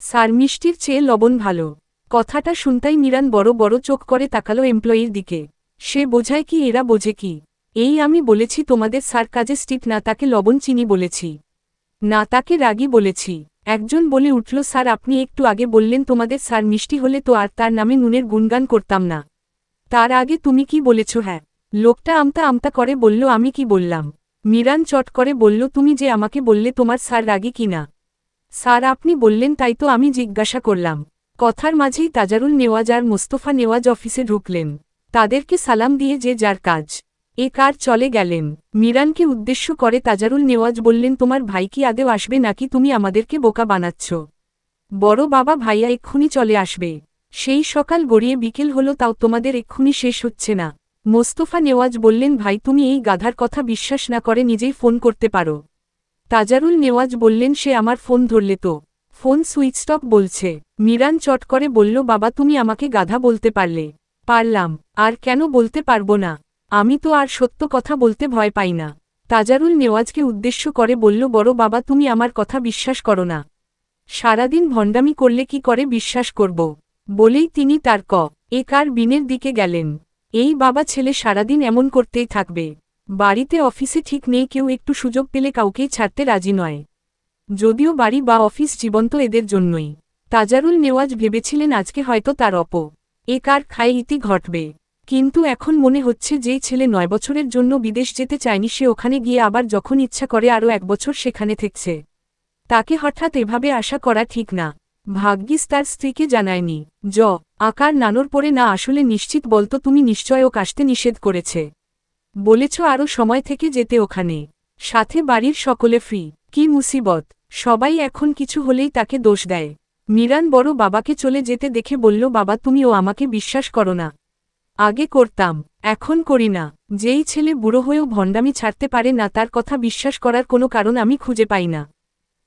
Sir মিষ্টির চেয়ে লবণ ভালো। কথাটা শুনতাই মিরান বড় বড় চোখ করে তাকালো এমপ্লয়ির দিকে। সে বোঝায় কি এরা বোঝে কি? এই আমি বলেছি তোমাদের স্যার কাজে স্টিপ না, তাকে লবণ চিনি বলেছি না, তাকে রাগী বলেছি। একজন বলে উঠল, স্যার আপনি একটু আগে বললেন তোমাদের স্যার মিষ্টি হলে তো আর তার নামে নুনের গুণগান করতাম না। তার আগে তুমি কি বলেছ? হ্যাঁ। লোকটা আমতা আমতা করে বলল, আমি কি বললাম? মিরান চট করে বলল, তুমি যে আমাকে বললে তোমার স্যার রাগী কিনা। স্যার আপনি বললেন তাই তো আমি জিজ্ঞাসা করলাম। কথার মাঝেই তাজারুল নেওয়াজ আর মোস্তফা নেওয়াজ অফিসে ঢুকলেন। তাদেরকে সালাম দিয়ে যে যার কাজ এ কার চলে গেলেন। মিরানকে উদ্দেশ্য করে তাজারুল নেওয়াজ বললেন, তোমার ভাই কি আদেও আসবে নাকি তুমি আমাদেরকে বোকা বানাচ্ছ? বড় বাবা ভাইয়া এক্ষুনি চলে আসবে। সেই সকাল গড়িয়ে বিকেল হলো তাও তোমাদের এক্ষুনি শেষ হচ্ছে না। মোস্তফা নেওয়াজ বললেন, ভাই তুমি এই গাধার কথা বিশ্বাস না করে নিজেই ফোন করতে পারো। তাজারুল নেওয়াজ বললেন, সে আমার ফোন ধরলে তো ফোন সুইচড অফ বলছে। মিরান চট করে বলল, বাবা তুমি আমাকে গাধা বলতে পারলে? পারলাম, আর কেন বলতে পারবো না? আমি তো আর সত্য কথা বলতে ভয় পাই না। তাজারুল নেওয়াজকে উদ্দেশ্য করে বলল, বড় বাবা তুমি আমার কথা বিশ্বাস করো না? সারাদিন ভণ্ডামি করলে কি করে বিশ্বাস করব? বলেই তিনি তার এ কার বিনের দিকে গেলেন। এই বাবা ছেলে সারাদিন এমন করতেই থাকবে। বাড়িতে অফিসে ঠিক নেই, কেউ একটু সুযোগ পেলে কাউকেই ছাড়তে রাজি নয়। যদিও বাড়ি বা অফিস জীবন্ত এদের জন্যই। তাজারুল নেওয়াজ ভেবেছিলেন আজকে হয়তো তার এ কার খায় ইতি ঘটবে। কিন্তু এখন মনে হচ্ছে যেই ছেলে 9 বছরের জন্য বিদেশ যেতে চায়নি সে ওখানে গিয়ে আবার যখন ইচ্ছা করে আরও 1 বছর সেখানে থেকছে। তাকে হঠাৎ এভাবে আশা করা ঠিক না। ভাগ্যিস তার স্ত্রীকে জানায়নি। আকার নানোর পরে না আসলে নিশ্চিত বলতো, তুমি নিশ্চয় ও আসতে নিষেধ করেছে। বলেছ আরও সময় থেকে যেতে ওখানে। সাথে বাড়ির সকলে ফ্রি। কি মুসিবত! সবাই এখন কিছু হলেই তাকে দোষ দেয়। মিরান বড় বাবাকে চলে যেতে দেখে বলল, বাবা তুমি ও আমাকে বিশ্বাস করো না? আগে করতাম, এখন করি না। যেই ছেলে বুড়ো হয়েও ভণ্ডামি ছাড়তে পারে না তার কথা বিশ্বাস করার কোনো কারণ আমি খুঁজে পাই না।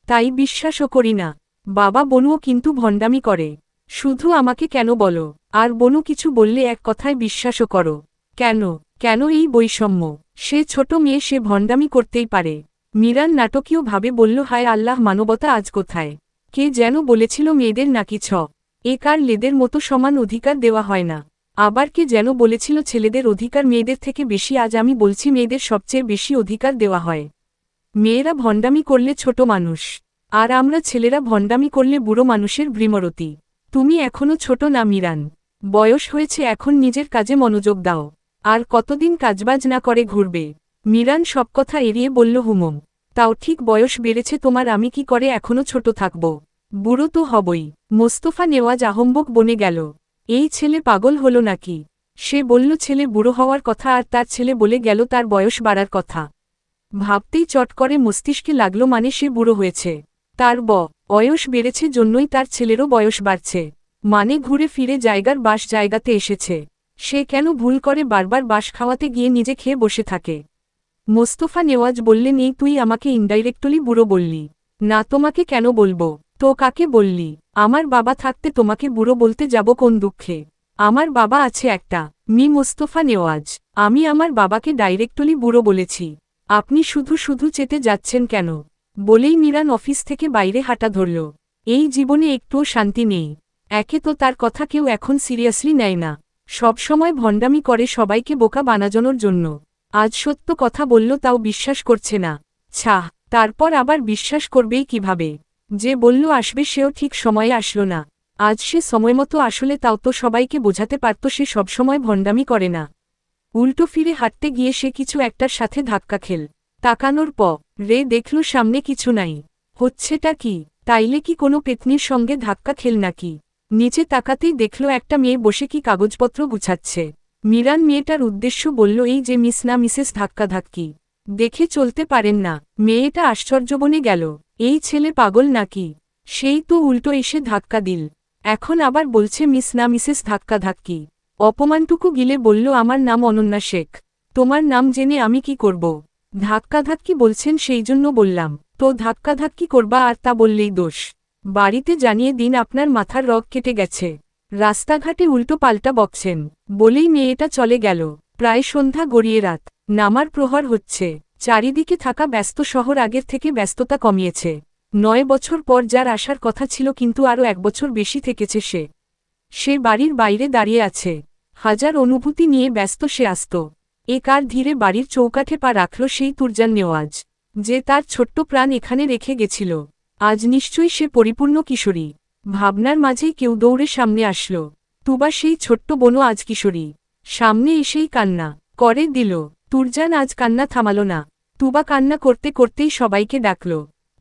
তাই বিশ্বাসও করি না। বাবা বনুও কিন্তু ভণ্ডামি করে। শুধু আমাকে কেন বলো? আর বনু কিছু বললে এক কথায় বিশ্বাসও করো? কেন কেন এই বৈষম্য? সে ছোট মেয়ে, সে ভণ্ডামি করতেই পারে। মিরান নাটকীয়ভাবে বলল, হায় আল্লাহ মানবতা আজ কোথায়? কে যেন বলেছিল মেয়েদের নাকি এ কার লেদের মতো সমান অধিকার দেওয়া হয় না। আবার কে যেন বলেছিল ছেলেদের অধিকার মেয়েদের থেকে বেশি। আজ আমি বলছি মেয়েদের সবচেয়ে বেশি অধিকার দেওয়া হয়। মেয়েরা ভণ্ডামি করলে ছোট মানুষ, আর আমরা ছেলেরা ভণ্ডামি করলে বুড়ো মানুষের ভ্রমরতি। তুমি এখনো ছোট না মিরান, বয়স হয়েছে এখন নিজের কাজে মনোযোগ দাও। আর কতদিন কাজবাজ না করে ঘুরবে? মিরান সব কথা এড়িয়ে বলল, হুমম, তাও ঠিক বয়স বেড়েছে তোমার, আমি কি করে এখনো ছোট থাকব? বুড়ো তো হবই। মোস্তফা নেওয়াজ আহম্বক বনে গেল। এই ছেলে পাগল হলো নাকি? সে বলল ছেলে বুড়ো হওয়ার কথা আর তার ছেলে বলে গেল তার বয়স বাড়ার কথা। ভাবতেই চট করে মস্তিষ্কে লাগলো, মানে সে বুড়ো হয়েছে, তার বয়স বেড়েছে জন্যই তার ছেলেরও বয়স বাড়ছে। মানে ঘুরে ফিরে জায়গার বাস জায়গাতে এসেছে। সে কেন ভুল করে বারবার বাস খাওয়াতে গিয়ে নিজে খেয়ে বসে থাকে? মোস্তফা নেওয়াজ বললেন, এই তুই আমাকে ইনডাইরেক্টলি বুড়ো বললি। না তোমাকে কেন বলবো? তো কাকে বললি? আমার বাবা থাকতে তোমাকে বুড়ো বলতে যাব কোন দুঃখে? আমার বাবা আছে একটা। মোস্তফা নেওয়াজ, আমি আমার বাবাকে ডাইরেক্টলি বুড়ো বলেছি। আপনি শুধু শুধু চেতে যাচ্ছেন কেন? বলেই মিরান অফিস থেকে বাইরে হাঁটা ধরল। এই জীবনে একটুও শান্তি নেই। একে তো তার কথা কেউ এখন সিরিয়াসলি নেয় না, সবসময় ভণ্ডামি করে সবাইকে বোকা বানানোর জন্য। আজ সত্য কথা বলল তাও বিশ্বাস করছে না। তারপর আবার বিশ্বাস করবেই কিভাবে? যে বলল আসবে সেও ঠিক সময়ে আসলো না। আজ সে সময়মতো আসলে তাও তো সবাইকে বোঝাতে পারত সে সবসময় ভণ্ডামি করে না। উল্টো ফিরে হাঁটতে গিয়ে সে কিছু একটার সাথে ধাক্কা খেল। তাকানোর রে দেখল সামনে কিছু নাই। হচ্ছেটা কি? তাইলে কি কোনো পেতনির সঙ্গে ধাক্কা খেল নাকি? নিচে তাকাতেই দেখল একটা মেয়ে বসে কি কাগজপত্র গুছাচ্ছে। মিরান মেয়েটার উদ্দেশ্য বলল, এই যে মিস না মিসেস ধাক্কাধাক্কি, দেখে চলতে পারেন না? মেয়েটা আশ্চর্য বনে গেল, এই ছেলে পাগল নাকি? সেই তো উল্টো এসে ধাক্কা দিল, এখন আবার বলছে মিস না মিসেস ধাক্কাধাক্কি। অপমানটুকু গিলে বলল, আমার নাম অনন্যা শেখ। তোমার নাম জেনে আমি কি করব? ধাক্কাধাক্কি বলছেন সেই জন্য বললাম। তো ধাক্কাধাক্কি করবা আর তা বললেই দোষ? বাড়িতে জানিয়ে দিন আপনার মাথার রগ কেটে গেছে। রাস্তাঘাটে উল্টো পাল্টা বকছেন। বলেই মেয়েটা চলে গেল। প্রায় সন্ধ্যা গড়িয়ে রাত নামার প্রহর হচ্ছে। চারিদিকে থাকা ব্যস্ত শহর আগের থেকে ব্যস্ততা কমিয়েছে। 9 বছর পর যার আসার কথা ছিল কিন্তু আরও 1 বছর বেশি থেকেছে সে বাড়ির বাইরে দাঁড়িয়ে আছে। হাজার অনুভূতি নিয়ে ব্যস্ত সে আসত। এ কার ধীরে বাড়ির চৌকাঠে পা রাখল সেই তুরজান নেওয়াজ, যে তার ছোট্ট প্রাণ এখানে রেখে গেছিল। আজ নিশ্চয়ই সে পরিপূর্ণ কিশোরী। ভাবনার মাঝেই কেউ দৌড়ে সামনে আসল। তুবা সেই ছোট্ট বোনও আজ কিশোরী। সামনে এসেই কান্না করে দিল। তুরজান আজ কান্না থামাল না। তুবা কান্না করতে করতেই সবাইকে ডাকল।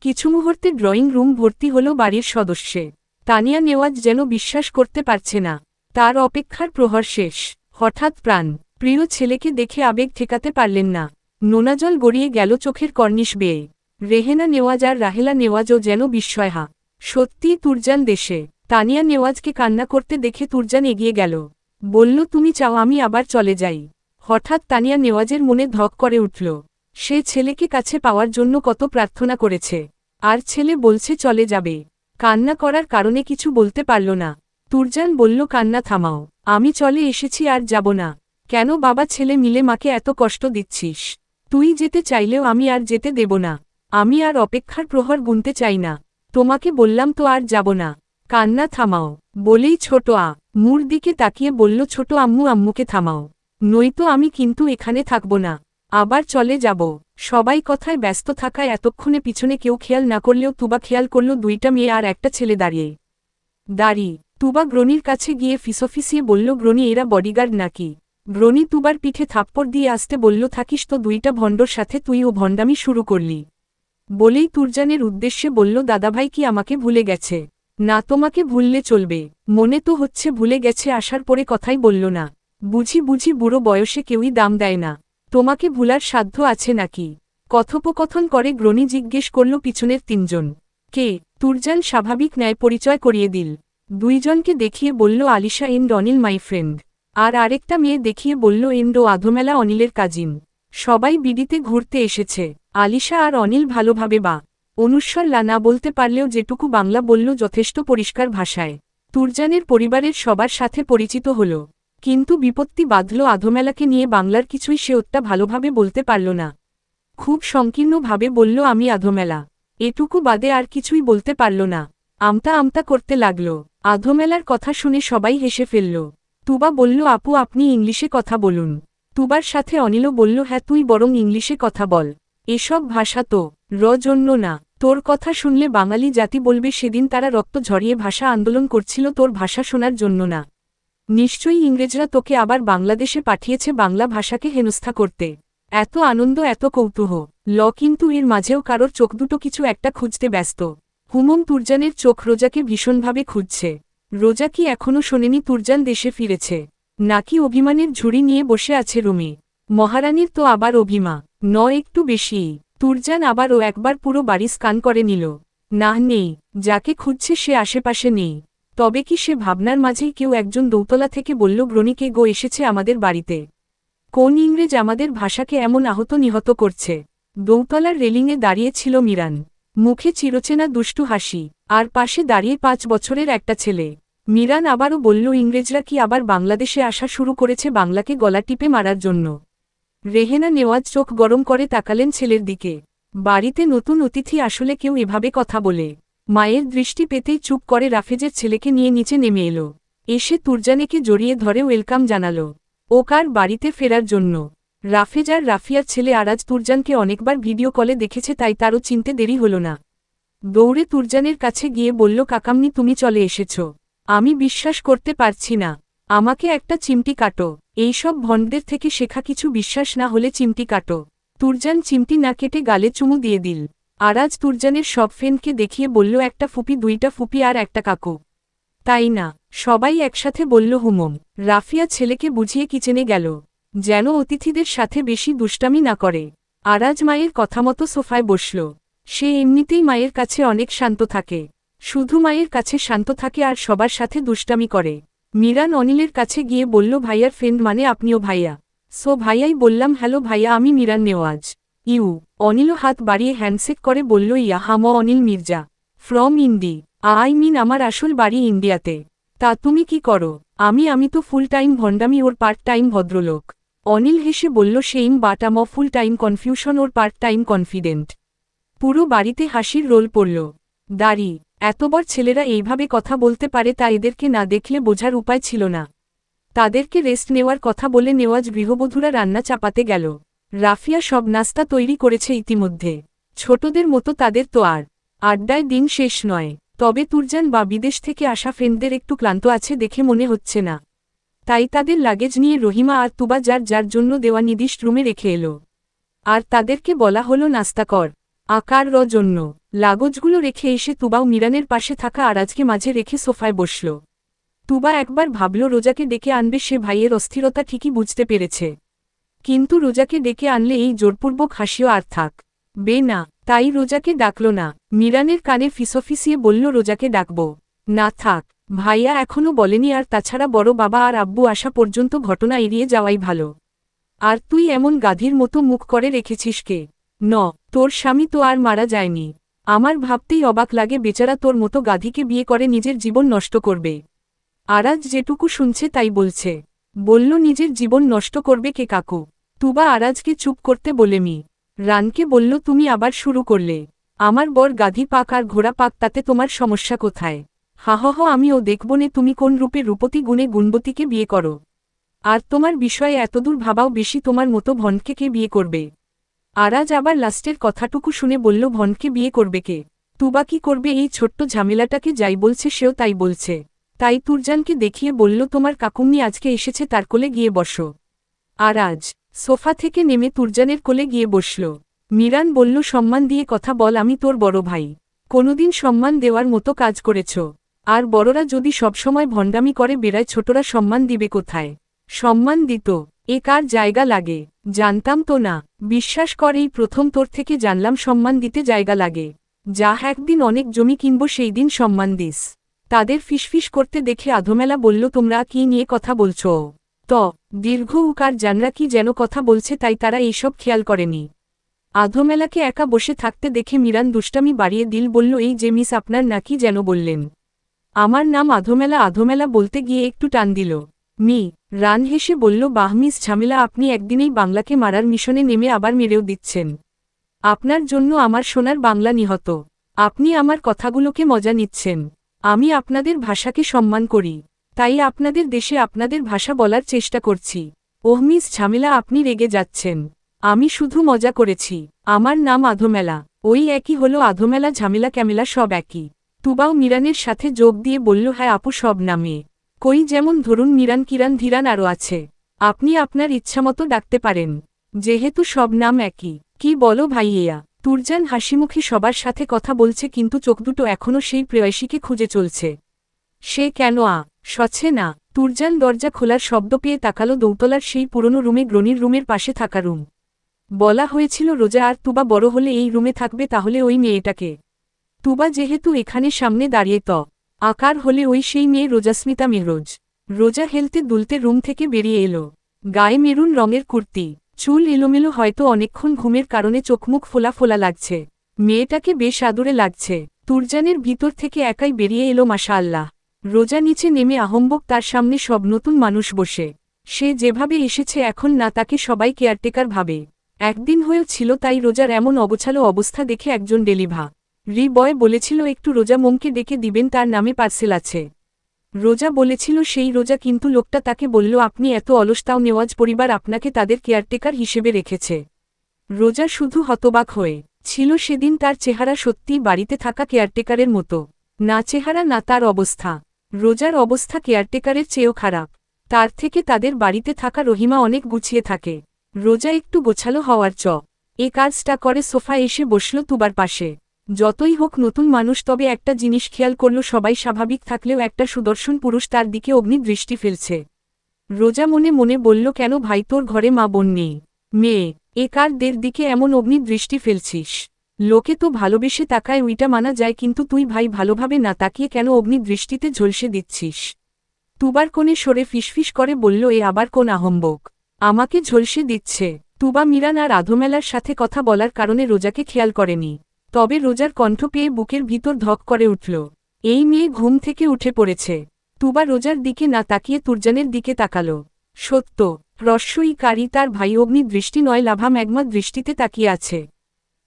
কিছু মুহূর্তে ড্রয়িং রুম ভর্তি হল বাড়ির সদস্যে। তানিয়া নেওয়াজ যেন বিশ্বাস করতে পারছে না, তার অপেক্ষার প্রহর শেষ। হঠাৎ প্রাণ প্রিয় ছেলেকে দেখে আবেগ ঠেকাতে পারলেন না। নোনাজল গড়িয়ে গেল চোখের কর্নিশ বেয়ে। রেহেনা নেওয়াজ আর রাহেলা নেওয়াজও যেন বিস্ময়হা। সত্যিই তুরজান দেশে। তানিয়া নেওয়াজকে কান্না করতে দেখে তুরজান এগিয়ে গেল। বলল, তুমি চাও আমি আবার চলে যাই? হঠাৎ তানিয়া নেওয়াজের মনে ধক করে উঠল। সে ছেলেকে কাছে পাওয়ার জন্য কত প্রার্থনা করেছে, আর ছেলে বলছে চলে যাবে। কান্না করার কারণে কিছু বলতে পারল না। তুরজান বলল, কান্না থামাও, আমি চলে এসেছি আর যাব না। কেন বাবা ছেলে মিলে মাকে এত কষ্ট দিচ্ছিস? তুই যেতে চাইলেও আমি আর যেতে দেব না। আমি আর অপেক্ষার প্রহর গুনতে চাই না। তোমাকে বললাম তো আর যাব না। কান্না থামাও বলেই ছোট মুর দিকে তাকিয়ে বলল, ছোট আম্মু আম্মুকে থামাও, নয়তো আমি কিন্তু এখানে থাকব না, আবার চলে যাব। সবাই কথায় ব্যস্ত থাকায় এতক্ষণে পিছনে কেউ খেয়াল না করলেও তুবা খেয়াল করল দুইটা মেয়ে আর একটা ছেলে দাঁড়িয়ে। তুবা গ্রনির কাছে গিয়ে ফিসফিসিয়ে বলল, গ্রনি এরা বডিগার্ড নাকি? গ্রনি তুবার পিঠে থাপ্পড় দিয়ে আসতে বলল, থাকিস তো দুইটা ভণ্ডর সাথে, তুই ও ভণ্ডামি শুরু করলি। বলেই তুরজানের উদ্দেশ্যে বলল, দাদাভাই কি আমাকে ভুলে গেছে? না, তোমাকে ভুললে চলবে। মনে তো হচ্ছে ভুলে গেছে, আসার পরে কথাই বলল না। বুঝি বুড়ো বয়সে কেউই দাম দেয় না। তোমাকে ভুলার সাধ্য আছে নাকি? কথোপকথন করে গ্রনি জিজ্ঞেস করল, পিছনের তিনজন কে? তুরজান স্বাভাবিক ন্যায় পরিচয় করিয়ে দিল। দুইজনকে দেখিয়ে বলল, Alisha and Anil my friend. আর আরেকটা মেয়ে দেখিয়ে বলল, এন্ড ও আধমেলা অনিলের কাজিন। সবাই বিডিতে ঘুরতে এসেছে। আলিশা আর অনিল ভালোভাবে অনুস্বর না বলতে পারলেও যেটুকু বাংলা বলল যথেষ্ট পরিষ্কার ভাষায়। তুরজানের পরিবারের সবার সাথে পরিচিত হল, কিন্তু বিপত্তি বাঁধল আধমেলাকে নিয়ে। বাংলার কিছুই সে ওটা ভালোভাবে বলতে পারল না। খুব সংকীর্ণভাবে বলল, আমি আধমেলা। এটুকু বাদে আর কিছুই বলতে পারল না। আমতা আমতা করতে লাগল। আধমেলার কথা শুনে সবাই হেসে ফেলল। তুবা বলল, আপু আপনি ইংলিশে কথা বলুন। তুবার সাথে অনিলও বলল, হ্যাঁ তুই বরং ইংলিশে কথা বল। এসব ভাষা তো জন্য না। তোর কথা শুনলে বাঙালি জাতি বলবে সেদিন তারা রক্ত ঝরিয়ে ভাষা আন্দোলন করছিল তোর ভাষা শোনার জন্য না। নিশ্চয়ই ইংরেজরা তোকে আবার বাংলাদেশে পাঠিয়েছে বাংলা ভাষাকে হেনস্থা করতে। এত আনন্দ এত কৌতূহল, কিন্তু এর মাঝেও কারোর চোখ দুটো কিছু একটা খুঁজতে ব্যস্ত। হুমম তুরজানের চোখ রোজাকে ভীষণভাবে খুঁজছে। রোজা কি এখনও শোনেনি তুরজান দেশে ফিরেছে, নাকি অভিমানের ঝুড়ি নিয়ে বসে আছে রুমে? মহারানীর তো আবার অভিমা একটু বেশিই। তুরজান আবারও একবার পুরো বাড়ি স্কান করে নিল। না, নেই। যাকে খুঁজছে সে আশেপাশে নেই। তবে কি সে ভাবনার মাঝেই কেউ একজন দৌতলা থেকে বলল, গ্রনিকে গো এসেছে আমাদের বাড়িতে। কোন ইংরেজ আমাদের ভাষাকে এমন আহত নিহত করছে? দৌতলার রেলিংয়ে দাঁড়িয়ে ছিল মিরান, মুখে চিরচেনা দুষ্টু হাসি, আর পাশে দাঁড়িয়ে 5 বছরের একটা ছেলে। মিরান আবারও বলল, ইংরেজরা কি আবার বাংলাদেশে আসা শুরু করেছে বাংলাকে গলা টিপে মারার জন্য? রেহেনা নেওয়াজ চোখ গরম করে তাকালেন ছেলের দিকে। বাড়িতে নতুন অতিথি আসলে কেউ এভাবে কথা বলে? মায়ের দৃষ্টি পেতেই চুপ করে রাফেজের ছেলেকে নিয়ে নিচে নেমে এলো। এসে তুরজানেকে জড়িয়ে ধরে ওয়েলকাম জানাল। ও কার বাড়িতে ফেরার জন্য? রাফেজ আর রাফিয়ার ছেলে আরাজ তুরজানকে অনেকবার ভিডিও কলে দেখেছে, তাই তারও চিনতে দেরি হল না। দৌড়ে তুরজানের কাছে গিয়ে বলল, কাকামনি তুমি চলে এসেছ। আমি বিশ্বাস করতে পারছি না। আমাকে একটা চিমটি কাটো। এইসব ভণ্ডদের থেকে শেখা কিছু বিশ্বাস না হলে চিমটি কাটো। তুরজান চিমটি না কেটে গালে চুমু দিয়ে দিল। আরাজ তুরজানের সব ফ্রেন্ডকে দেখিয়ে বলল, একটা ফুপি, দুইটা ফুপি আর একটা কাকু, তাই না? সবাই একসাথে বলল হুমম। রাফিয়া ছেলেকে বুঝিয়ে কিচেনে গেল, যেন অতিথিদের সাথে বেশি দুষ্টামি না করে। আরাজ মায়ের কথামতো সোফায় বসল। সে এমনিতেই মায়ের কাছে অনেক শান্ত থাকে, শুধু মায়ের কাছে শান্ত থাকে আর সবার সাথে দুষ্টামি করে। মিরান অনিলের কাছে গিয়ে বলল, ভাইয়ার ফ্রেন্ড মানে আপনিও ভাইয়া? সো ভাইয়াই বললাম, হ্যালো ভাইয়া, আমি মিরান নেওয়াজ। ইউ। অনিলও হাত বাড়িয়ে হ্যান্ডশেক করে বলল, ইয়া হাম অনিল মির্জা ফ্রম ইন্ডি। আই মিন আমার আসল বাড়ি ইন্ডিয়াতে। তা তুমি কি করো? আমি তো ফুল টাইম ভণ্ডামি ওর পার্ট টাইম ভদ্রলোক। অনিল হেসে বলল, same but I'm full time confusion or part time confident. পুরো বাড়িতে হাসির রোল পড়ল। দাড়ি। এতবার ছেলেরা এইভাবে কথা বলতে পারে তা এদেরকে না দেখলে বোঝার উপায় ছিল না। তাদেরকে রেস্ট নেওয়ার কথা বলে নেওয়াজ গৃহবধূরা রান্না চাপাতে গেল। রাফিয়া সব নাস্তা তৈরি করেছে ইতিমধ্যে। ছোটদের মতো তাদের তো আর আড্ডায় দিন শেষ নয়। তবে তুরজান বা বিদেশ থেকে আসা ফ্রেন্ডদের একটু ক্লান্ত আছে দেখে মনে হচ্ছে না। তাই তাদের লাগেজ নিয়ে রহিমা আর তুবা যার যার জন্য দেওয়া নির্দিষ্ট রুমে রেখে এলো। আর তাদেরকে বলা হলো নাস্তা কর আকার জন্য। লাগজগুলো রেখে এসে তুবাও মিরানের পাশে থাকা আরাজকে মাঝে রেখে সোফায় বসল। তুবা একবার ভাবল রোজাকে ডেকে আনবে, সে ভাইয়ের অস্থিরতা ঠিকই বুঝতে পেরেছে। কিন্তু রোজাকে ডেকে আনলে এই জোরপূর্বক হাসিও আর থাক বে না, তাই রোজাকে ডাকল না। মিরানের কানে ফিসফিসিয়ে বলল রোজাকে ডাকব না, থাক, ভাইয়া এখনও বলেনি, আর তাছাড়া বড় বাবা আর আব্বু আসা পর্যন্ত ঘটনা এড়িয়ে যাওয়াই ভালো। আর তুই এমন গাধীর মতো মুখ করে রেখেছিস কে? তোর স্বামী তো আর মারা যায়নি। আমার ভাবতেই অবাক লাগে বেচারা তোর মতো গাধীকে বিয়ে করে নিজের জীবন নষ্ট করবে। আরাজ যেটুকু শুনছে তাই বলছে। বলল নিজের জীবন নষ্ট করবে কে কাকু? তুবা আরাজকে চুপ করতে বলে রানকে বলল তুমি আবার শুরু করলে। আমার বর গাধী পাক আর ঘোড়া পাক, তাতে তোমার সমস্যা কোথায়? হাহহ, আমিও দেখবনে তুমি কোন রূপে রূপতী গুণে গুণবতীকে বিয়ে করো। আর তোমার বিষয়ে এতদূর ভাবাও বেশি, তোমার মতো ভনকে কে বিয়ে করবে? আরাজ আবার লাস্টের কথাটুকু শুনে বলল ভনকে বিয়ে করবে কে? তুবা কি করবে এই ছোট্ট ঝামেলাটাকে? যাই বলছে সেও তাই বলছে। তাই তুরজানকে দেখিয়ে বলল তোমার কাকুম্নি আজকে এসেছে, তার কোলে গিয়ে বসো। আরাজ সোফা থেকে নেমে তুরজানের কোলে গিয়ে বসল। মিরান বলল সম্মান দিয়ে কথা বল, আমি তোর বড় ভাই। কোনোদিন সম্মান দেওয়ার মতো কাজ করেছ? আর বড়রা যদি সবসময় ভণ্ডামি করে বেড়ায়, ছোটরা সম্মান দিবে কোথায়? সম্মান দিত এ কার জায়গা লাগে? জানতাম তো না। বিশ্বাস কর, এই প্রথম তোর থেকে জানলাম সম্মান দিতে জায়গা লাগে। যা একদিন অনেক জমি কিনব সেই দিন সম্মান দিস। তাদের ফিসফিস করতে দেখে আধমেলা বলল তোমরা কি নিয়ে কথা বলছ? দীর্ঘ উকার জানরা কি যেন কথা বলছে, তাই তারা এইসব খেয়াল করেনি। আধমেলাকে একা বসে থাকতে দেখে মিরান দুষ্টামি বাড়িয়ে দিল, বলল এই যে মিস, আপনার নাকি যেন বললেন? আমার নাম আধমেলা। আধমেলা বলতে গিয়ে একটু টান দিল। রান হেসে বলল বাহ মিস ঝামেলা, আপনি একদিনেই বাংলাকে মারার মিশনে নেমে আবার মেরেও দিচ্ছেন। আপনার জন্য আমার সোনার বাংলা নিহত। আপনি আমার কথাগুলোকে মজা নিচ্ছেন। আমি আপনাদের ভাষাকে সম্মান করি, তাই আপনাদের দেশে আপনাদের ভাষা বলার চেষ্টা করছি। ওহ মিস ঝামেলা, আপনি রেগে যাচ্ছেন। আমি শুধু মজা করেছি। আমার নাম আধমেলা। ওই একই হলো, আধমেলা ঝামেলা ক্যামেলা সব একই। তুবাও মিরানের সাথে যোগ দিয়ে বলল হ্যাঁ আপু, সব নামে কই, যেমন ধরুন মিরান, কিরান, ধীরান আরও আছে। আপনি আপনার ইচ্ছামতো ডাকতে পারেন, যেহেতু সব নাম একই। কি বলো ভাইয়া? তুরজান হাসিমুখে সবার সাথে কথা বলছে, কিন্তু চোখ দুটো এখনও সেই প্রেয়সীকে খুঁজে চলছে। সে কেন সচ্ছে না? তুরজান দরজা খোলার শব্দ পেয়ে তাকালো দৌতলার সেই পুরনো রুমে, গ্রনির রুমের পাশে থাকা রুম। বলা হয়েছিল রোজা আর তুবা বড় হলে এই রুমে থাকবে, তাহলে ওই মেয়েটাকে? তুবা যেহেতু এখানে সামনে দাঁড়িয়ে আকার হলে ওই সেই মেয়ে রোজাস্মিতা মেহরোজ। রোজা হেলতে দুলতে রুম থেকে বেরিয়ে এলো। গায়ে মেরুন রঙের কুর্তি, চুল এলোমেলো, হয়তো অনেকক্ষণ ঘুমের কারণে চোখমুখ ফোলা ফোলা লাগছে। মেয়েটাকে বেশ আদুরে লাগছে। তুরজানের ভিতর থেকে একাই বেরিয়ে এলো মাশাআল্লাহ। রোজা নিচে নেমে আহম্বক, তার সামনে সব নতুন মানুষ বসে। সে যেভাবে এসেছে এখন না তাকে সবাই কেয়ারটেকার ভাবে। একদিন হয়েছিল তাই রোজার এমন অগোছালো অবস্থা দেখে একজন ডেলিভারি বয় বলেছিল একটু রোজা মোমকে ডেকে দিবেন, তার নামে পার্সেল আছে। রোজা বলেছিল সেই রোজা, কিন্তু লোকটা তাকে বলল আপনি এত অলস, তাও নেওয়াজ পরিবার আপনাকে তাদের কেয়ারটেকার হিসেবে রেখেছে। রোজা শুধু হতবাক হয়ে ছিল সেদিন। তার চেহারা সত্যিই বাড়িতে থাকা কেয়ারটেকারের মতো। না চেহারা না তার অবস্থা। রোজার অবস্থা কেয়ারটেকারের চেয়েও খারাপ। তার থেকে তাদের বাড়িতে থাকা রহিমা অনেক গুছিয়ে থাকে। রোজা একটু গোছালো হওয়ার এ কাজটা করে সোফা এসে বসল তুবার পাশে। যতই হোক নতুন মানুষ, তবে একটা জিনিস খেয়াল করল, সবাই স্বাভাবিক থাকলেও একটা সুদর্শন পুরুষ তার দিকে অগ্নি দৃষ্টি ফেলছে। রোজা মনে মনে বলল কেন ভাই, তোর ঘরে মা বোন নেই? মেয়ে এ কার দের দিকে এমন অগ্নি দৃষ্টি ফেলছিস? লোকে তো ভালোবেসে তাকায়, উইটা মানা যায়, কিন্তু তুই ভাই ভালোভাবে না তাকিয়ে কেন অগ্নি দৃষ্টিতে ঝলসে দিচ্ছিস? তুবার কোণে সরে ফিসফিস করে বলল এ আবার কোন আহম্বক আমাকে ঝলসে দিচ্ছে? তুবা মিরান আর আধমেলার সাথে কথা বলার কারণে রোজাকে খেয়াল করেনি। তবে রোজার কণ্ঠ পেয়ে বুকের ভিতর ধক করে উঠল। এই মেয়ে ঘুম থেকে উঠে পড়েছে। তুবা রোজার দিকে না তাকিয়ে তুরজানের দিকে তাকাল। সত্য রস্যইকারী তার ভাই অগ্নি দৃষ্টি নয়, লাভা ম্যাগমা দৃষ্টিতে তাকিয়ে আছে।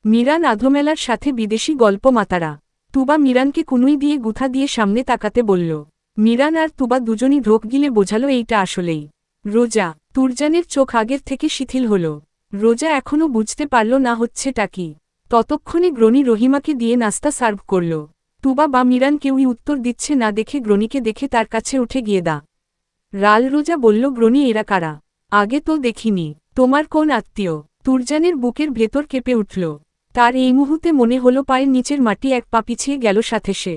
মিরান আধমেলার সাথে বিদেশি গল্প মাতারা। তুবা মিরানকে কুনুই দিয়ে গুথা দিয়ে সামনে তাকাতে বলল। মিরান আর তুবা দুজনই ঢোক গিলে বোঝালো এইটা আসলেই রোজা। তুরজানের চোখ আগের থেকে শিথিল হল। রোজা এখনও বুঝতে পারল না হচ্ছেটা কি। ততক্ষণে গ্রনি রহিমাকে দিয়ে নাস্তা সার্ভ করল। তুবা বা মিরান কেউই উত্তর দিচ্ছে না দেখে গ্রনিকে দেখে তার কাছে উঠে গিয়ে রাল রোজা বলল, গ্রনি এরা কারা? আগে তো দেখিনি। তোমার কোন আত্মীয়? তুরজানের বুকের ভেতর কেঁপে উঠল। তার এই মুহূর্তে মনে হলো পায়ের নিচের মাটি এক পা পিছিয়ে গেল সাথে সে।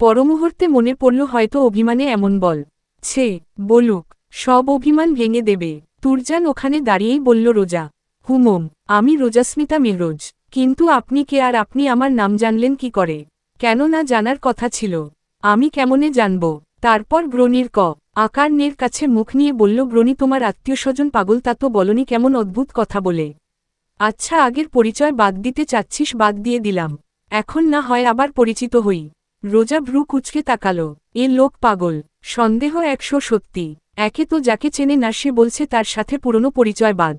পরমুহূর্তে মনে পড়ল হয়তো অভিমানে এমন বল ছে বলুক, সব অভিমান ভেঙে দেবে। তুরজান ওখানে দাঁড়িয়েই বলল, রোজা। হুমম, আমি রোজাস্মিতা মেহরোজ। কিন্তু আপনি কে আর আপনি আমার নাম জানলেন কি করে? কেন না জানার কথা ছিল? আমি কেমনে জানব? তারপর গ্রনির আকার নের কাছে মুখ নিয়ে বলল, গ্রনি তোমার আত্মীয় স্বজন পাগল তা তো বলনি, কেমন অদ্ভুত কথা বলে। আচ্ছা, আগের পরিচয় বাদ দিতে চাচ্ছিস? বাদ দিয়ে দিলাম। এখন না হয় আবার পরিচিত হই। রোজা ভ্রু কুচকে তাকালো। এ লোক পাগল। সন্দেহ ১০০ সত্যি। একে তো যাকে চেনে না সে বলছে তার সাথে পুরনো পরিচয় বাদ।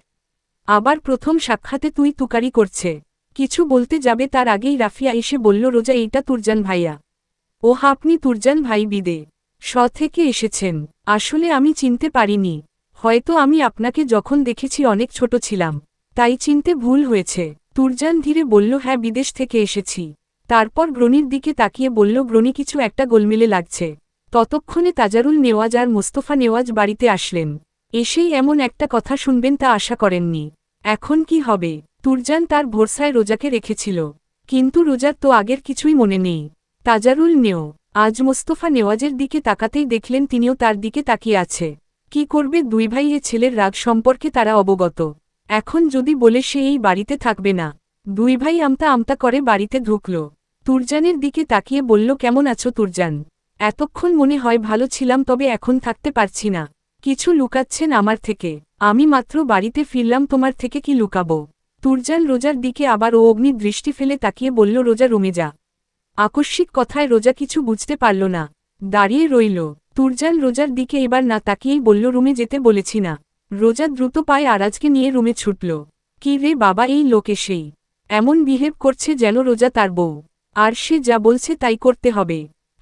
আবার প্রথম সাক্ষাতে তুই তুকারি করছে। কিছু বলতে যাবে তার আগেই রাফিয়া এসে বলল, রোজা এইটা তুরজান ভাইয়া। ওহ, আপনি তুরজান ভাই বিদে থেকে এসেছেন? আসলে আমি চিনতে পারিনি। হয়তো আমি আপনাকে যখন দেখেছি অনেক ছোট ছিলাম, তাই চিনতে ভুল হয়েছে। তুরজান ধীরে বলল, হ্যাঁ, বিদেশ থেকে এসেছি। তারপর গ্রনির দিকে তাকিয়ে বলল, গ্রনি কিছু একটা গোলমেলে লাগছে। ততক্ষণে তাজারুল নেওয়াজ আর মোস্তফা নেওয়াজ বাড়িতে আসলেন। এসেই এমন একটা কথা শুনবেন তা আশা করেননি। এখন কি হবে? তুরজান তার ভরসায় রোজাকে রেখেছিল, কিন্তু রোজার তো আগের কিছুই মনে নেই। তাজারুল আজ মোস্তফা নেওয়াজের দিকে তাকাতেই দেখলেন তিনিও তার দিকে তাকিয়ে আছে। কি করবে দুই ভাই? এ ছেলের রাগ সম্পর্কে তারা অবগত। এখন যদি বলে সে এই বাড়িতে থাকবে না। দুই ভাই আমতা আমতা করে বাড়িতে ঢুকল। তুরজানের দিকে তাকিয়ে বলল, কেমন আছো তুরজান? এতক্ষণ মনে হয় ভালো ছিলাম, তবে এখন থাকতে পারছি না। কিছু লুকাচ্ছেন আমার থেকে? আমি মাত্র বাড়িতে ফিরলাম, তোমার থেকে কি লুকাবো? তুরজান রোজার দিকে আবার ও অগ্নি দৃষ্টি ফেলে তাকিয়ে বলল, রোজা রুমে যা। আকস্মিক কথায় রোজা কিছু বুঝতে পারল না, দাঁড়িয়ে রইল। তুরজান রোজার দিকে এবার না তাকিয়েই বলল, রুমে যেতে বলেছি না। রোজা দ্রুত পায়ে আরাজকে নিয়ে রুমে ছুটল। কি রে বাবা, এই লোক এসেই এমন বিহেভ করছে যেন রোজা তার বউ, আর সে যা বলছে তাই করতে হবে।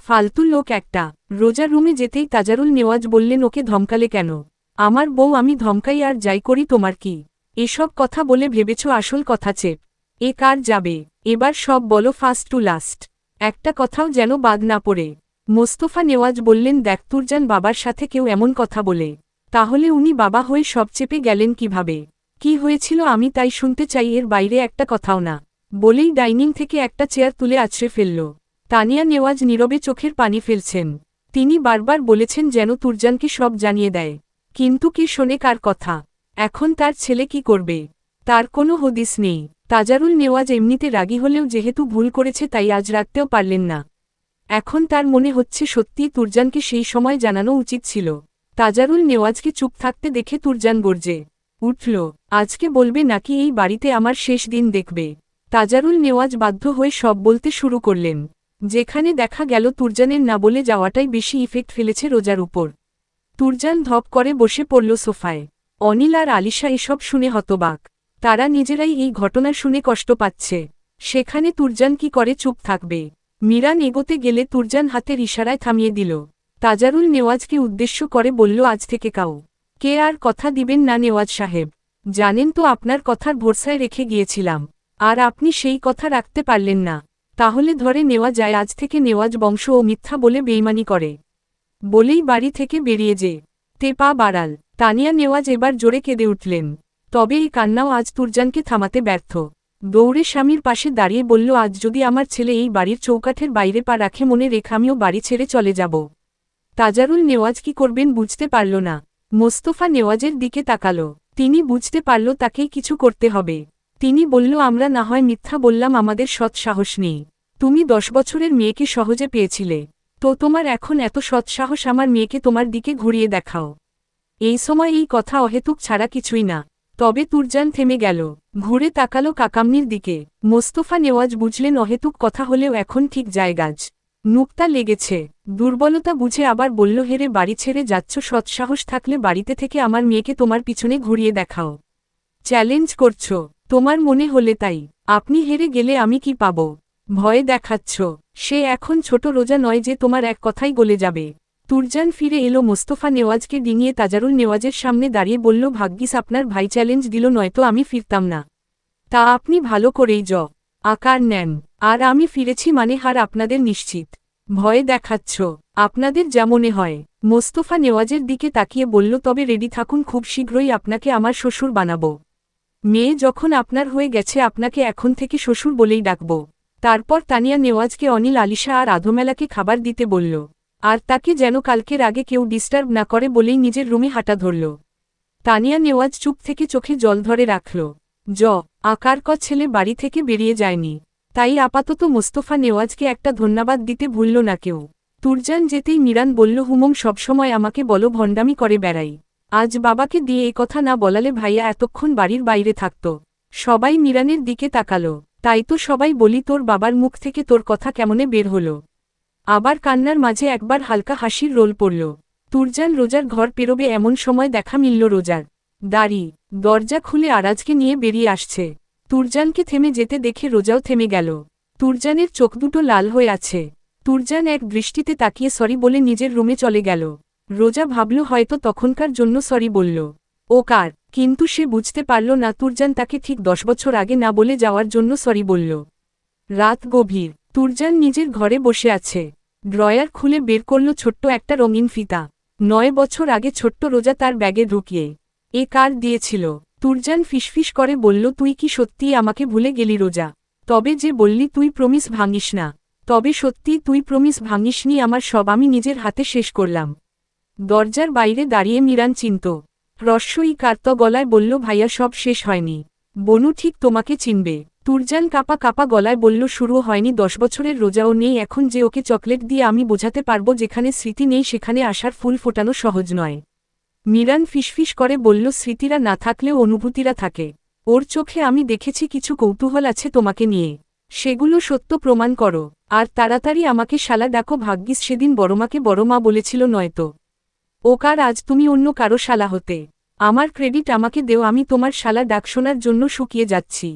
ফালতু লোক একটা। রোজা রুমে যেতেই তাজারুল নেওয়াজ বললেন, ওকে ধমকালে কেন? আমার বউ, আমি ধমকাই আর যাই করি তোমার কি? এসব কথা বলে ভেবেছ আসল কথা চেপ? এ কার যাবে? এবার সব বলো ফার্স্ট টু লাস্ট, একটা কথাও যেন বাদ না পড়ে। মোস্তফা নেওয়াজ বললেন, দেখ তুরজান, বাবার সাথে কেউ এমন কথা বলে তাহলে উনি বাবা হয়ে সব চেপে গেলেন কিভাবে? কি হয়েছিল আমি তাই শুনতে চাই, এর বাইরে একটা কথাও না। বলেই ডাইনিং থেকে একটা চেয়ার তুলে আছড়ে ফেলল। তানিয়া নেওয়াজ নীরবে চোখের পানি ফেলছেন। তিনি বারবার বলেছেন যেন তুরজানকে সব জানিয়ে দেয়, কিন্তু কে শোনে কার কথা? এখন তার ছেলে কি করবে? তার কোনো হদিস নেই। তাজারুল নেওয়াজ এমনিতে রাগী হলেও যেহেতু ভুল করেছে তাই আজ রাখতেও পারলেন না। এখন তার মনে হচ্ছে সত্যিই তুরজানকে সেই সময় জানানো উচিত ছিল। তাজারুল নেওয়াজকে চুপ থাকতে দেখে তুরজান গর্জে উঠল, আজকে বলবে নাকি এই বাড়িতে আমার শেষ দিন দেখবে? তাজারুল নেওয়াজ বাধ্য হয়ে সব বলতে শুরু করলেন, যেখানে দেখা গেল তুরজানের না বলে যাওয়াটাই বেশি ইফেক্ট ফেলেছে রোজার উপর। তুরজান ধপ করে বসে পড়ল সোফায়। অনিল আর আলিশা এসব শুনে হতবাক। তারা নিজেরাই এই ঘটনা শুনে কষ্ট পাচ্ছে, সেখানে তুরজান কি করে চুপ থাকবে? মিরান এগোতে গেলে তুরজান হাতের ইশারায় থামিয়ে দিল। তাজারুল নেওয়াজকে উদ্দেশ্য করে বলল, আজ থেকে কে আর কথা দিবেন না নেওয়াজ সাহেব। জানেন তো আপনার কথার ভরসায় রেখে গিয়েছিলাম, আর আপনি সেই কথা রাখতে পারলেন না। তাহলে ধরে নেওয়া যায় আজ থেকে নেওয়াজ বংশ ও মিথ্যা বলে বেইমানি করে। বলেই বাড়ি থেকে বেরিয়ে তে পা বাড়াল। তানিয়া নেওয়াজ এবার জোরে কেঁদে উঠলেন, তবে এই কান্নাও আজ তুরজানকে থামাতে ব্যর্থ। দৌড়ে স্বামীর পাশে দাঁড়িয়ে বলল, আজ যদি আমার ছেলে এই বাড়ির চৌকাঠের বাইরে পা রাখে মনে রেখে আমিও বাড়ি ছেড়ে চলে যাব। তাজারুল নেওয়াজ কি করবেন বুঝতে পারল না। মোস্তফা নেওয়াজের দিকে তাকাল। তিনি বুঝতে পারল তাকেই কিছু করতে হবে। তিনি বলল, আমরা না হয় মিথ্যা বললাম, আমাদের সৎ সাহস নেই। তুমি 10 বছরের মেয়েকে সহজে পেয়েছিলে, তো তোমার এখন এত সৎ সাহস আমার মেয়েকে তোমার দিকে ঘুরিয়ে দেখাও? এই সময় এই কথা অহেতুক ছাড়া কিছুই না। তবে তুরজান থেমে গেল, ঘুরে তাকালো কাকামনির দিকে। মোস্তফা নেওয়াজ বুঝলেন অহেতুক কথা হলেও এখন ঠিক জায়গাজ নুক্তা লেগেছে। দুর্বলতা বুঝে আবার বলল, হেরে বাড়ি ছেড়ে যাচ্ছ, সৎসাহস থাকলে বাড়িতে থেকে আমার মেয়েকে তোমার পিছনে ঘুরিয়ে দেখাও। চ্যালেঞ্জ করছো? তোমার মনে হলে তাই। আপনি হেরে গেলে আমি কি পাব? ভয় দেখাচ্ছ। সে এখন ছোট রোজা নয় যে তোমার এক কথাই গলে যাবে। তুরজান ফিরে এলো মোস্তফা নেওয়াজকে ডিঙিয়ে তাজারুল নেওয়াজের সামনে দাঁড়িয়ে বলল, ভাগ্যিস আপনার ভাই চ্যালেঞ্জ দিল, নয়তো আমি ফিরতাম না। তা আপনি ভালো করেই আকার নেন। আর আমি ফিরেছি মানে হার আপনাদের নিশ্চিত। ভয় দেখাচ্ছ। আপনাদের যা মনে হয়। মোস্তফা নেওয়াজের দিকে তাকিয়ে বলল, তবে রেডি থাকুন, খুব শীঘ্রই আপনাকে আমার শ্বশুর বানাবো। মেয়ে যখন আপনার হয়ে গেছে আপনাকে এখন থেকে শ্বশুর বলেই ডাকব। তারপর তানিয়া নেওয়াজকে অনিল, আলিশা আর আধমেলাকে খাবার দিতে বলল। আর তাকে যেন কালকের আগে কেউ ডিস্টার্ব না করে বলেই নিজের রুমে হাঁটা ধরল। তানিয়া নেওয়াজ চুপ থেকে চোখে জল ধরে রাখল। আকার ছেলে বাড়ি থেকে বেরিয়ে যায়নি। তাই আপাতত মোস্তফা নেওয়াজকে একটা ধন্যবাদ দিতে ভুলল না কেউ। তুরজান যেতেই মিরান বলল, হুমম সবসময় আমাকে বলো ভণ্ডামি করে বেড়াই। আজ বাবাকে দিয়ে এ কথা না বলালে ভাইয়া এতক্ষণ বাড়ির বাইরে থাকত। সবাই মিরানের দিকে তাকালো। তাই তো সবাই বলি, তোর বাবার মুখ থেকে তোর কথা কেমনে বের হলো। আবার কান্নার মাঝে একবার হালকা হাসির রোল পড়ল। তুরজান রোজার ঘর পেরোবে এমন সময় দেখা মিলল রোজার। দাড়ি দরজা খুলে আরাজকে নিয়ে বেরিয়ে আসছে। তুরজানকে থেমে যেতে দেখে রোজাও থেমে গেল। তুরজানের চোখ দুটো লাল হয়ে আছে। তুরজান এক দৃষ্টিতে তাকিয়ে সরি বলে নিজের রুমে চলে গেল। রোজা ভাবল হয়তো তখনকার জন্য সরি বলল। ও কার, কিন্তু সে বুঝতে পারল না তুরজান তাকে ঠিক 10 বছর আগে না বলে যাওয়ার জন্য সরি বলল। রাত গভীর। তুরজান নিজের ঘরে বসে আছে। ড্রয়ার খুলে বের করল ছোট্ট একটা রঙিন ফিতা। 9 বছর আগে ছোট্ট রোজা তার ব্যাগে ঢুকিয়ে। এ কার দিয়েছিল? তুরজান ফিসফিস করে বলল, তুই কি সত্যিই আমাকে ভুলে গেলি রোজা? তবে যে বললি তুই প্রমিস ভাঙিস না। তবে সত্যিই তুই প্রমিস ভাঙিসনি? আমার সব আমি নিজের হাতে শেষ করলাম। দরজার বাইরে দাঁড়িয়ে মিরান চিন্ত হ্রস্বই কার্ত গলায় বলল, ভাইয়া সব শেষ হয়নি। বনু ঠিক তোমাকে চিনবে। তুরজান কাপা কাপা গলায় বলল, শুরু হয়নি। 10 বছরের রোজাও নেই এখন যে ওকে চকলেট দিয়ে আমি বোঝাতে পারবো যেখানে স্মৃতি নেই সেখানে আসার ফুল ফোটানো সহজ নয়। মিরান ফিসফিস করে বলল, স্মৃতিরা না থাকলেও অনুভূতিরা থাকে। ওর চোখে আমি দেখেছি কিছু কৌতূহল আছে তোমাকে নিয়ে। সেগুলো সত্য প্রমাণ করো। আর তাড়াতাড়ি আমাকে শালা ডাকো। ভাগ্যিস সেদিন বড়মাকে বড়মা বলেছিল, নয়তো ও কার আজ তুমি অন্য কারো শালা হতে। আমার ক্রেডিট আমাকে দেও, আমি তোমার শালা ডাক শোনার জন্য শুকিয়ে যাচ্ছি।